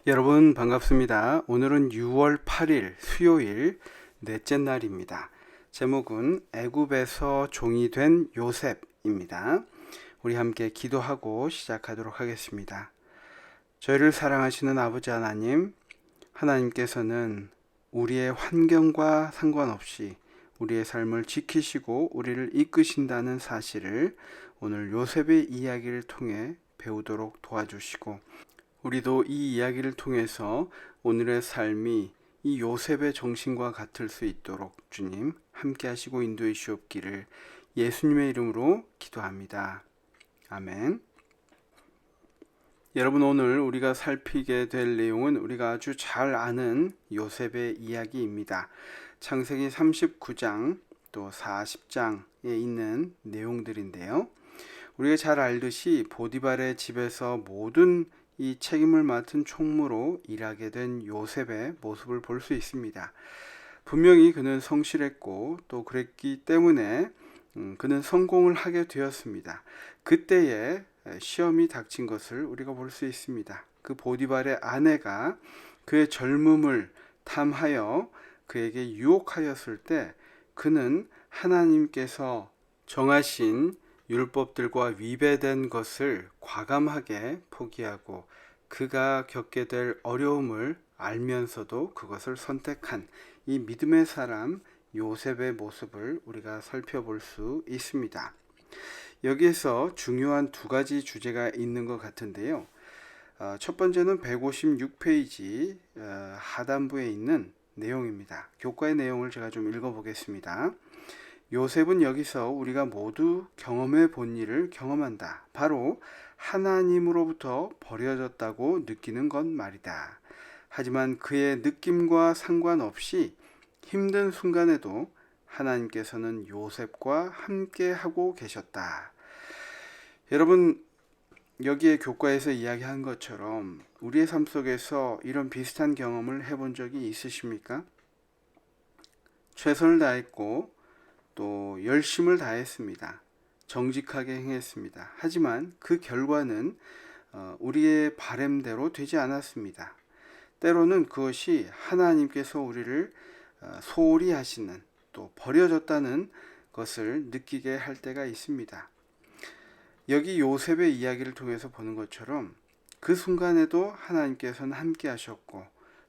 여러분 반갑습니다. 오늘은 6월 8일 수요일 넷째 날입니다. 제목은 애굽에서 종이 된 요셉입니다. 우리 함께 기도하고 시작하도록 하겠습니다. 저희를 사랑하시는 아버지 하나님, 하나님께서는 우리의 환경과 상관없이 우리의 삶을 지키시고 우리를 이끄신다는 사실을 오늘 요셉의 이야기를 통해 배우도록 도와주시고, 우리도 이 이야기를 통해서 오늘의 삶이 이 요셉의 정신과 같을 수 있도록 주님 함께 하시고 인도해 주옵기를 예수님의 이름으로 기도합니다. 아멘. 여러분, 오늘 우리가 살피게 될 내용은 우리가 아주 잘 아는 요셉의 이야기입니다. 창세기 39장 또 40장에 있는 내용들인데요. 우리가 잘 알듯이 보디발의 집에서 모든 이 책임을 맡은 총무로 일하게 된 요셉의 모습을 볼 수 있습니다. 분명히 그는 성실했고 또 그랬기 때문에 그는 성공을 하게 되었습니다. 그때에 시험이 닥친 것을 우리가 볼 수 있습니다. 그 보디발의 아내가 그의 젊음을 탐하여 그에게 유혹하였을 때 그는 하나님께서 정하신 율법들과 위배된 것을 과감하게 포기하고 그가 겪게 될 어려움을 알면서도 그것을 선택한 이 믿음의 사람 요셉의 모습을 우리가 살펴볼 수 있습니다. 여기에서 중요한 두 가지 주제가 있는 것 같은데요. 첫 번째는 156페이지 하단부에 있는 내용입니다. 교과의 내용을 제가 좀 읽어보겠습니다. 요셉은 여기서 우리가 모두 경험해 본 일을 경험한다. 바로 하나님으로부터 버려졌다고 느끼는 것 말이다. 하지만 그의 느낌과 상관없이 힘든 순간에도 하나님께서는 요셉과 함께 하고 계셨다. 여러분, 여기에 교과에서 이야기한 것처럼 우리의 삶 속에서 이런 비슷한 경험을 해본 적이 있으십니까? 최선을 다했고 또 열심을 다했습니다. 정직하게 행했습니다. 하지만 그 결과는 우리의 바램대로 되지 않았습니다. 때로는 그것이 하나님께서 우리를 소홀히 하시는, 또 버려졌다는 것을 느끼게 할 때가 있습니다. 여기 요셉의 이야기를 통해서 보는 것처럼 그 순간에도 하나님께서는 함께 하셨고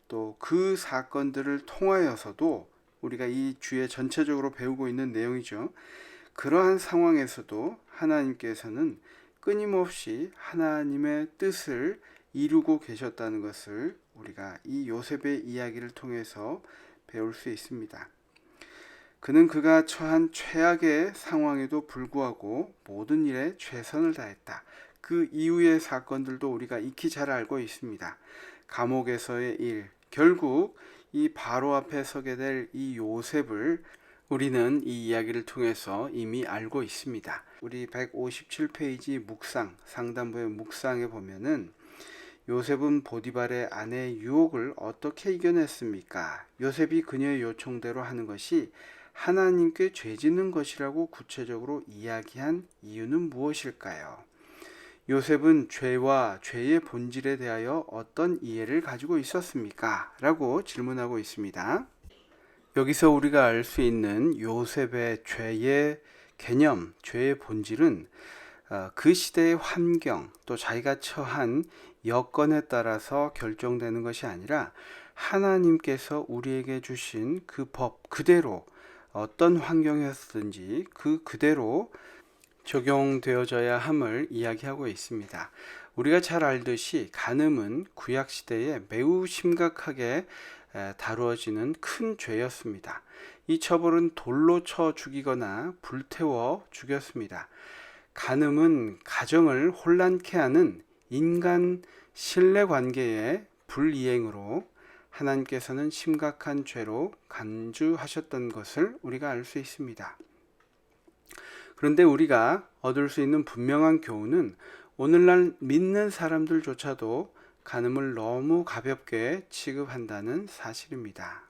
또 그 사건들을 통하여서도 우리가 이 주에 전체적으로 배우고 있는 내용이죠. 그러한 상황에서도 하나님께서는 끊임없이 하나님의 뜻을 이루고 계셨다는 것을 우리가 이 요셉의 이야기를 통해서 배울 수 있습니다. 그는 그가 처한 최악의 상황에도 불구하고 모든 일에 최선을 다했다. 그 이후의 사건들도 우리가 익히 잘 알고 있습니다. 감옥에서의 일, 결국 이 바로 앞에 서게 될 이 요셉을 우리는 이 이야기를 통해서 이미 알고 있습니다. 우리 157페이지 묵상, 상단부의 묵상에 보면은 요셉은 보디발의 아내의 유혹을 어떻게 이겨냈습니까? 요셉이 그녀의 요청대로 하는 것이 하나님께 죄짓는 것이라고 구체적으로 이야기한 이유는 무엇일까요? 요셉은 죄와 죄의 본질에 대하여 어떤 이해를 가지고 있었습니까? 라고 질문하고 있습니다. 여기서 우리가 알 수 있는 요셉의 죄의 개념, 죄의 본질은 그 시대의 환경, 또 자기가 처한 여건에 따라서 결정되는 것이 아니라 하나님께서 우리에게 주신 그 법 그대로 어떤 환경이었든지 그 그대로 적용되어져야 함을 이야기하고 있습니다. 우리가 잘 알듯이 간음은 구약 시대에 매우 심각하게 다루어지는 큰 죄였습니다. 이 처벌은 돌로 쳐 죽이거나 불태워 죽였습니다. 간음은 가정을 혼란케 하는 인간 신뢰 관계의 불이행으로 하나님께서는 심각한 죄로 간주하셨던 것을 우리가 알 수 있습니다. 그런데 우리가 얻을 수 있는 분명한 교훈은 오늘날 믿는 사람들조차도 간음을 너무 가볍게 취급한다는 사실입니다.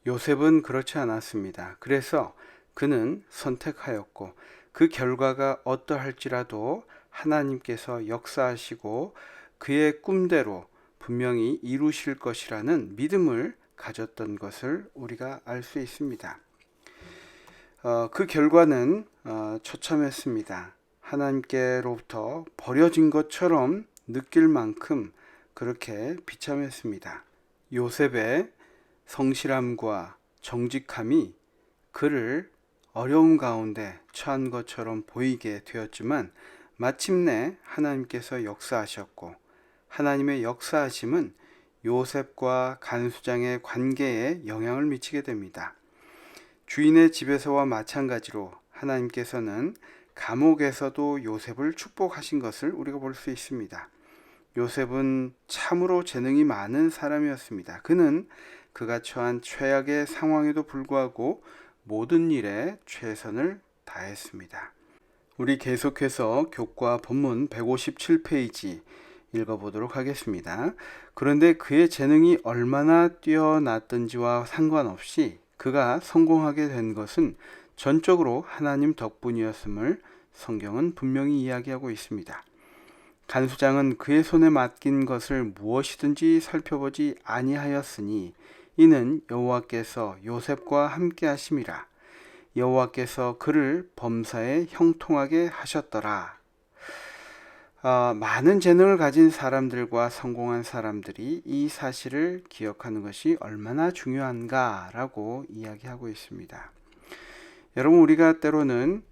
요셉은 그렇지 않았습니다. 그래서 그는 선택하였고 그 결과가 어떠할지라도 하나님께서 역사하시고 그의 꿈대로 분명히 이루실 것이라는 믿음을 가졌던 것을 우리가 알 수 있습니다. 그 결과는 처참했습니다. 하나님께로부터 버려진 것처럼 느낄 만큼 그렇게 비참했습니다. 요셉의 성실함과 정직함이 그를 어려움 가운데 처한 것처럼 보이게 되었지만 마침내 하나님께서 역사하셨고, 하나님의 역사하심은 요셉과 간수장의 관계에 영향을 미치게 됩니다. 주인의 집에서와 마찬가지로 하나님께서는 감옥에서도 요셉을 축복하신 것을 우리가 볼 수 있습니다. 요셉은 참으로 재능이 많은 사람이었습니다. 그는 그가 처한 최악의 상황에도 불구하고 모든 일에 최선을 다했습니다. 우리 계속해서 교과 본문 157페이지 읽어보도록 하겠습니다. 그런데 그의 재능이 얼마나 뛰어났던지와 상관없이 그가 성공하게 된 것은 전적으로 하나님 덕분이었음을 성경은 분명히 이야기하고 있습니다. 간수장은 그의 손에 맡긴 것을 무엇이든지 살펴보지 아니하였으니 이는 여호와께서 요셉과 함께 하심이라. 여호와께서 그를 범사에 형통하게 하셨더라. 많은 재능을 가진 사람들과 성공한 사람들이 이 사실을 기억하는 것이 얼마나 중요한가라고 이야기하고 있습니다. 여러분, 우리가 때로는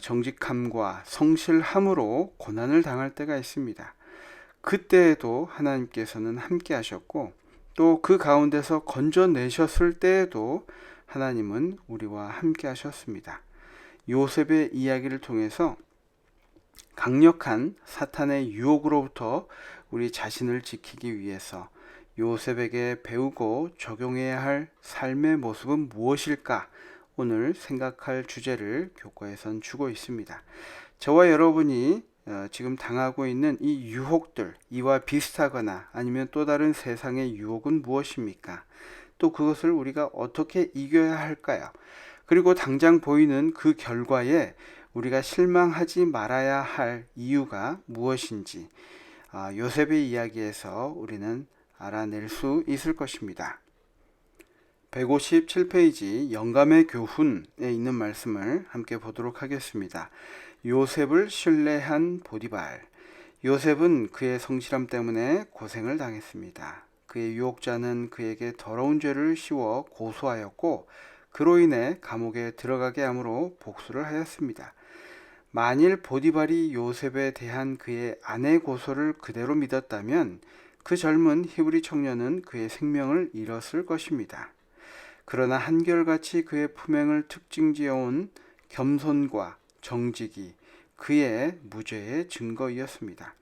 정직함과 성실함으로 고난을 당할 때가 있습니다. 그때에도 하나님께서는 함께 하셨고, 또 그 가운데서 건져내셨을 때에도 하나님은 우리와 함께 하셨습니다. 요셉의 이야기를 통해서 강력한 사탄의 유혹으로부터 우리 자신을 지키기 위해서 요셉에게 배우고 적용해야 할 삶의 모습은 무엇일까? 오늘 생각할 주제를 교과에선 주고 있습니다. 저와 여러분이 지금 당하고 있는 이 유혹들, 이와 비슷하거나 아니면 또 다른 세상의 유혹은 무엇입니까? 또 그것을 우리가 어떻게 이겨야 할까요? 그리고 당장 보이는 그 결과에 우리가 실망하지 말아야 할 이유가 무엇인지 요셉의 이야기에서 우리는 알아낼 수 있을 것입니다. 157페이지 영감의 교훈에 있는 말씀을 함께 보도록 하겠습니다. 요셉을 신뢰한 보디발. 요셉은 그의 성실함 때문에 고생을 당했습니다. 그의 유혹자는 그에게 더러운 죄를 씌워 고소하였고 그로 인해 감옥에 들어가게 함으로 복수를 하였습니다. 만일 보디발이 요셉에 대한 그의 아내 고소를 그대로 믿었다면 그 젊은 히브리 청년은 그의 생명을 잃었을 것입니다. 그러나 한결같이 그의 품행을 특징지어온 겸손과 정직이 그의 무죄의 증거이었습니다.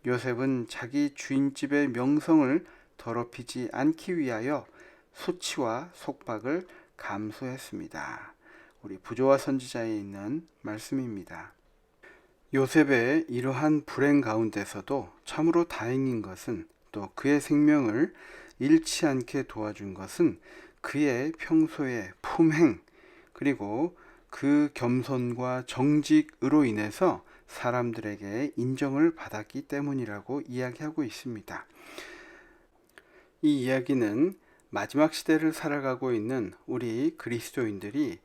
요셉은 자기 주인집의 명성을 더럽히지 않기 위하여 수치와 속박을 감수했습니다. 우리 부조와 선지자에 있는 말씀입니다. 요셉의 이러한 불행 가운데서도 참으로 다행인 것은, 또 그의 생명을 잃지 않게 도와준 것은 그의 평소의 품행, 그리고 그 겸손과 정직으로 인해서 사람들에게 인정을 받았기 때문이라고 이야기하고 있습니다. 이 이야기는 마지막 시대를 살아가고 있는 우리 그리스도인들이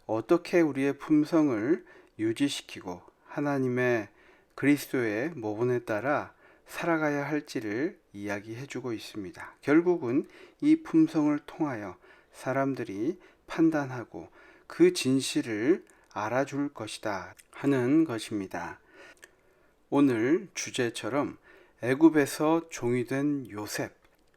어떻게 우리의 품성을 유지시키고 하나님의 그리스도의 모본에 따라 살아가야 할지를 이야기해 주고 있습니다. 결국은 이 품성을 통하여 사람들이 판단하고 그 진실을 알아줄 것이다 하는 것입니다. 오늘 주제처럼 애굽에서 종이 된 요셉,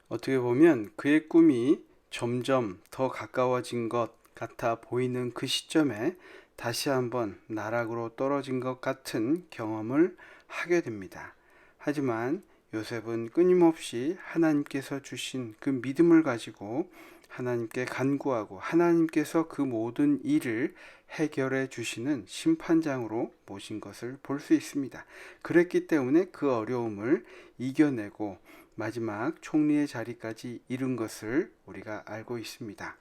어떻게 보면 그의 꿈이 점점 더 가까워진 것 같아 보이는 그 시점에 다시 한번 나락으로 떨어진 것 같은 경험을 하게 됩니다. 하지만 요셉은 끊임없이 하나님께서 주신 그 믿음을 가지고 하나님께 간구하고 하나님께서 그 모든 일을 해결해 주시는 심판장으로 모신 것을 볼 수 있습니다. 그랬기 때문에 그 어려움을 이겨내고 마지막 총리의 자리까지 이룬 것을 우리가 알고 있습니다.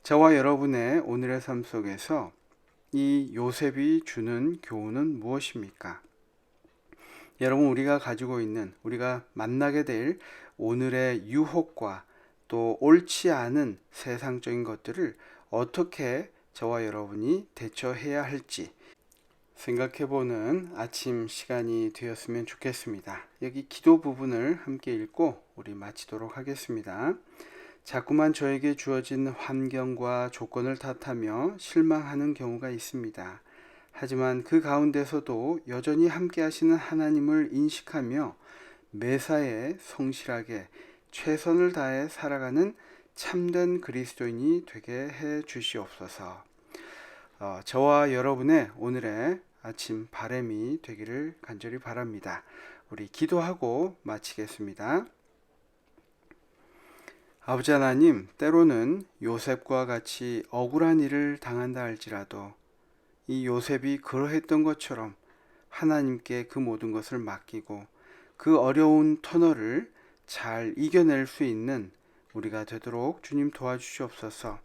저와 여러분의 오늘의 삶 속에서 이 요셉이 주는 교훈은 무엇입니까? 여러분, 우리가 가지고 있는, 우리가 만나게 될 오늘의 유혹과 또 옳지 않은 세상적인 것들을 어떻게 저와 여러분이 대처해야 할지 생각해보는 아침 시간이 되었으면 좋겠습니다. 여기 기도 부분을 함께 읽고 우리 마치도록 하겠습니다. 자꾸만 저에게 주어진 환경과 조건을 탓하며 실망하는 경우가 있습니다. 하지만 그 가운데서도 여전히 함께 하시는 하나님을 인식하며 매사에 성실하게 최선을 다해 살아가는 참된 그리스도인이 되게 해 주시옵소서. 저와 여러분의 오늘의 아침 바람이 되기를 간절히 바랍니다. 우리 기도하고 마치겠습니다. 아버지 하나님, 때로는 요셉과 같이 억울한 일을 당한다 할지라도 이 요셉이 그러했던 것처럼 하나님께 그 모든 것을 맡기고 그 어려운 터널을 잘 이겨낼 수 있는 우리가 되도록 주님 도와주시옵소서.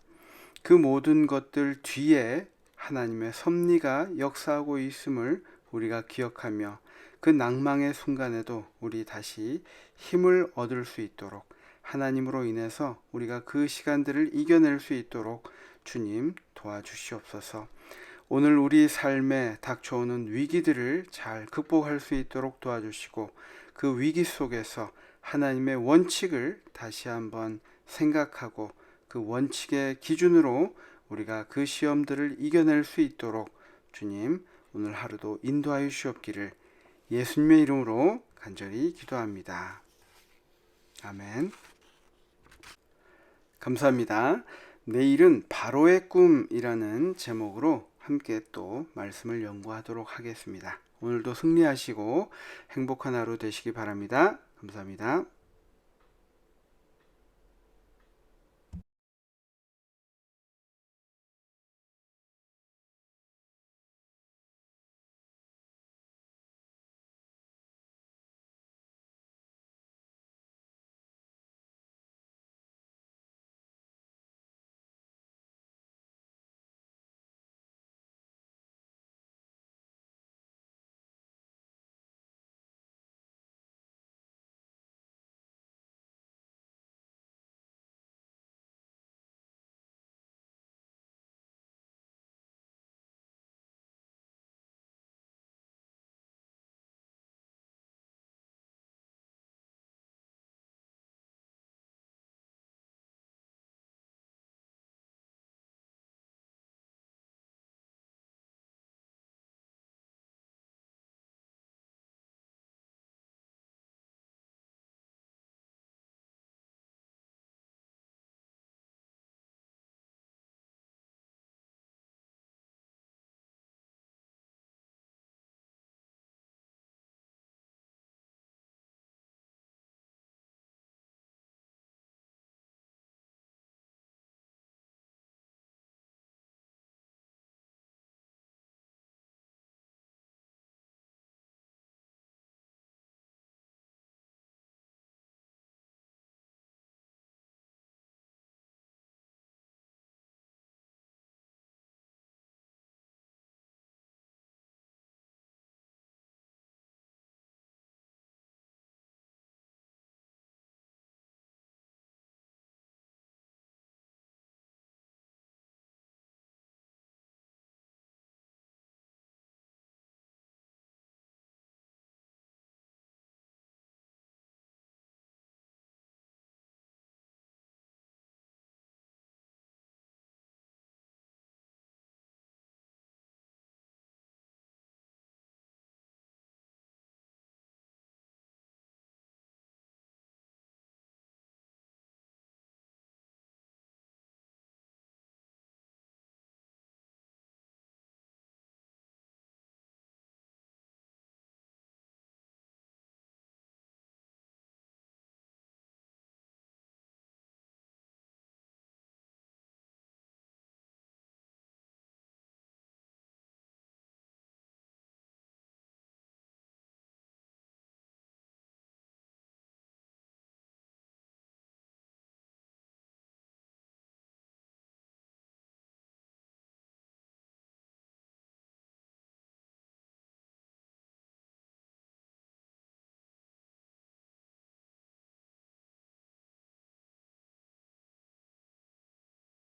그 모든 것들 뒤에 하나님의 섭리가 역사하고 있음을 우리가 기억하며 그 낭망의 순간에도 우리 다시 힘을 얻을 수 있도록 하나님으로 인해서 우리가 그 시간들을 이겨낼 수 있도록 주님 도와주시옵소서. 오늘 우리 삶에 닥쳐오는 위기들을 잘 극복할 수 있도록 도와주시고 그 위기 속에서 하나님의 원칙을 다시 한번 생각하고 그 원칙의 기준으로 우리가 그 시험들을 이겨낼 수 있도록 주님 오늘 하루도 인도하여 주시옵기를 예수님의 이름으로 간절히 기도합니다. 아멘. 감사합니다. 내일은 바로의 꿈이라는 제목으로 함께 또 말씀을 연구하도록 하겠습니다. 오늘도 승리하시고 행복한 하루 되시기 바랍니다. 감사합니다.